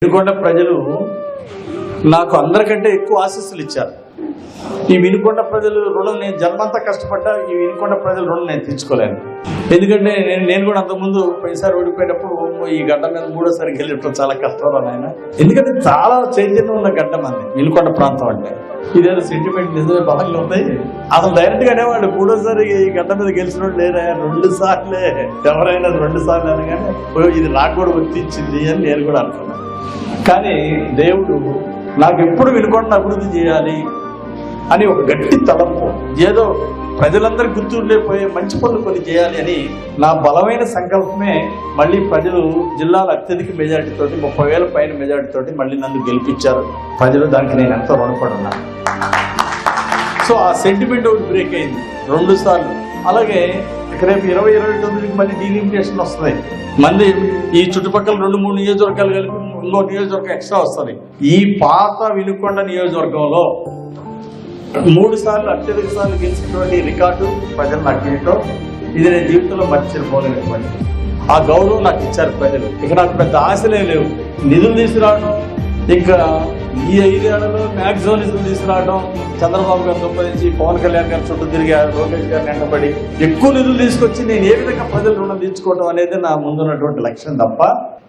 వినుకొండ ప్రజలు నాకు అందరికంటే ఎక్కువ ఆశీస్సులు ఇచ్చారు. ఈ వినుకొండ ప్రజలు రుణం నేను జన్మంతా కష్టపడ్డా ఈ వినుకొండ ప్రజల రుణం నేను తెచ్చుకోలేను. ఎందుకంటే నేను కూడా అంతకుముందు పైసారి ఓడిపోయినప్పుడు ఈ గడ్డ మీద మూడోసారి గెలిపడం చాలా కష్టం నాయన. ఎందుకంటే చాలా చైతన్యం ఉన్న గడ్డ మంది వినుకొండ ప్రాంతం అంటే. ఇదేదో సెంటిమెంట్ నిజమే బలంగా ఉంది. అసలు డైరెక్ట్ గా అనేవాడు మూడోసారి ఈ గడ్డ మీద గెలిచిన లేరా 2 సార్లే ఎవరైనా 2 సార్లు అనగానే ఇది నాకు కూడా వర్తించింది అని నేను కూడా అనుకున్నాను. కానీ దేవుడు నాకు ఎప్పుడు వినుకొండ అభివృద్ధి చేయాలి అని ఒక గట్టి తలంపు, ఏదో ప్రజలందరూ గుర్తుండిపోయే మంచి పనులు కొన్ని చేయాలి అని నా బలమైన సంకల్పమే మళ్ళీ ప్రజలు జిల్లాలో అత్యధిక మెజార్టీతోటి 30,000 పైన మెజార్టీతోటి మళ్ళీ నన్ను గెలిపించారు ప్రజలు. దానికి నేను ఎంతో రుణపడున్నాను. సో ఆ సెంటిమెంట్ ఒకటి బ్రేక్ అయింది 2 సార్లు. అలాగే రేపు 2029కి మళ్ళీ డీలిమిటేషన్ వస్తుంది. మళ్ళీ ఈ చుట్టుపక్కల 2-3 నియోజకవర్గాలు కలిపి ఇంకో నియోజకవర్గం ఎక్స్ట్రా వస్తుంది. ఈ పాత వినుకొండ నియోజకవర్గంలో 3 సార్లు అత్యధిక సార్లు గెలిచినటువంటి రికార్డు ప్రజలు నాకు ఏంటో ఇది నేను జీవితంలో మర్చిపోలేనటువంటి ఆ గౌరవం నాకు ఇచ్చారు ప్రజలు. ఇక నాకు పెద్ద ఆశలే లేవు. నిధులు తీసుకురావడం, ఇంకా ఈ 5 ఏళ్లలో మ్యాక్సిమం నిధులు తీసుకురావడం, చంద్రబాబు గారు సంపాదించి పవన్ కళ్యాణ్ గారు చుట్టూ తిరిగారు, లోకేష్ గారిని వెంటబడి ఎక్కువ నిధులు తీసుకొచ్చి నేను ఏ విధంగా ప్రజల రుణం తీర్చుకోవడం అనేది నా ముందున్నటువంటి లక్ష్యం తప్ప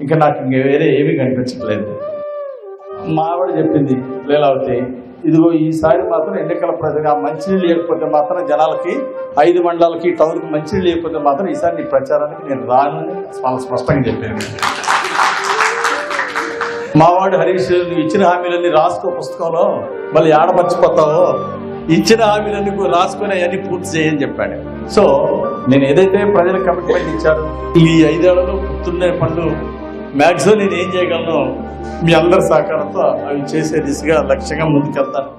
ఇంకా నాకు ఇంక వేరే ఏమీ కనిపించట్లేదు. మా ఆవిడ చెప్పింది, లీలావతి ఇదిగో ఈసారి మాత్రం ఎన్నికల ప్రజగా మంచినీళ్ళు లేకపోతే మాత్రం జనాలకి 5 మండలాలకి టౌన్కి మంచినీళ్ళు లేకపోతే మాత్రం ఈసారి నీ ప్రచారానికి నేను రాను చాలా స్పష్టంగా చెప్పాను. మావాడు హరీష్ నువ్వు ఇచ్చిన హామీలన్నీ రాసుకో పుస్తకంలో, మళ్ళీ ఆడమర్చిపోతావో, ఇచ్చిన హామీలన్నీ రాసుకుని అవన్నీ పూర్తి చేయని చెప్పాడు. సో నేను ఏదైతే ప్రజలకు కమిట్మెంట్ ఇచ్చాను ఈ 5 ఏళ్లలో గుర్తుండే పనులు మ్యాక్సిమం నేను ఏం చేయగలను మీ అందరి సహకారంతో అవి చేసే దిశగా లక్ష్యంగా ముందుకెళ్తాను.